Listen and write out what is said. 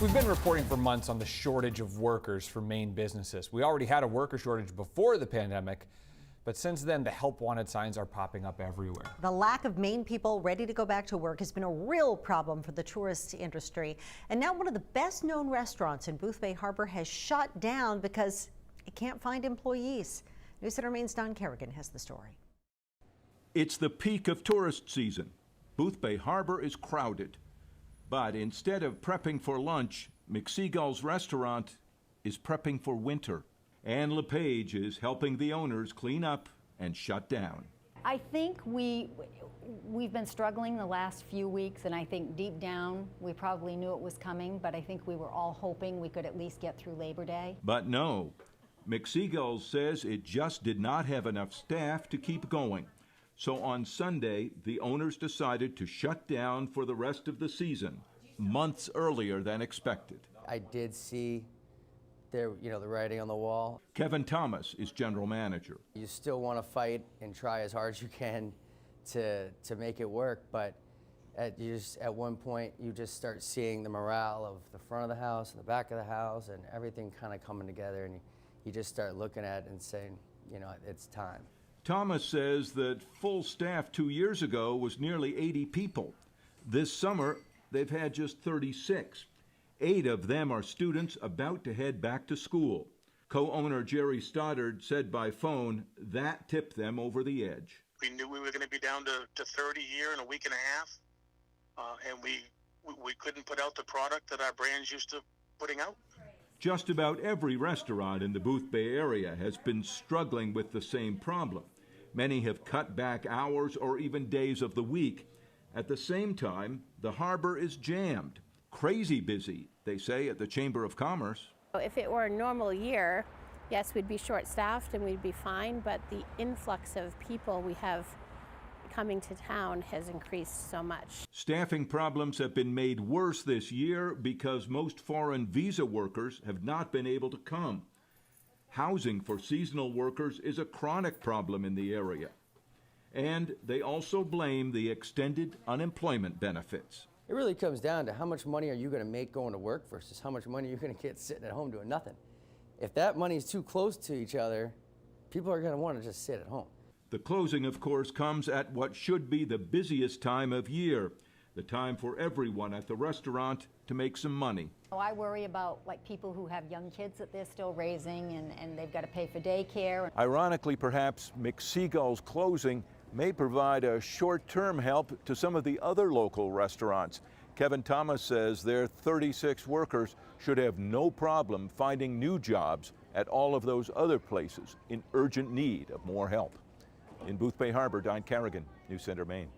We've been reporting for months on the shortage of workers for Maine businesses. We already had a worker shortage before the pandemic, but since then the help wanted signs are popping up everywhere. The lack of Maine people ready to go back to work has been a real problem for the tourist industry. And now one of the best known restaurants in Boothbay Harbor has shut down because it can't find employees. News Center Maine's Don Kerrigan has the story. It's the peak of tourist season. Boothbay Harbor is crowded. But instead of prepping for lunch, McSeagull's restaurant is prepping for winter. Ann LePage is helping the owners clean up and shut down. I think we've been struggling the last few weeks, and I think deep down we probably knew it was coming, but I think we were all hoping we could at least get through Labor Day. But no, McSeagull says it just did not have enough staff to keep going. So on Sunday, the owners decided to shut down for the rest of the season, months earlier than expected. I did see the writing on the wall. Kevin Thomas is general manager. You still want to fight and try as hard as you can to make it work, but at one point you just start seeing the morale of the front of the house and the back of the house and everything kind of coming together, and you just start looking at it and saying, it's time. Thomas says that full staff 2 years ago was nearly 80 people. This summer, they've had just 36. 8 of them are students about to head back to school. Co-owner Jerry Stoddard said by phone that tipped them over the edge. We knew we were going to be down to 30 here in a week and a half, and we couldn't put out the product that our brands used to putting out. Just about every restaurant in the Boothbay area has been struggling with the same problem. Many have cut back hours or even days of the week. At the same time, the harbor is jammed. Crazy busy, they say at the Chamber of Commerce. If it were a normal year, yes, we'd be short-staffed and we'd be fine, but the influx of people we have coming to town has increased so much. Staffing problems have been made worse this year because most foreign visa workers have not been able to come. Housing for seasonal workers is a chronic problem in the area. And they also blame the extended unemployment benefits. It really comes down to how much money are you going to make going to work versus how much money you're going to get sitting at home doing nothing. If that money is too close to each other, people are going to want to just sit at home. The closing, of course, comes at what should be the busiest time of year, the time for everyone at the restaurant to make some money. I worry about people who have young kids that they're still raising and they've got to pay for daycare. Ironically, perhaps, McSeagull's closing may provide a short-term help to some of the other local restaurants. Kevin Thomas says their 36 workers should have no problem finding new jobs at all of those other places in urgent need of more help. In Boothbay Harbor, Don Kerrigan, News Center, Maine.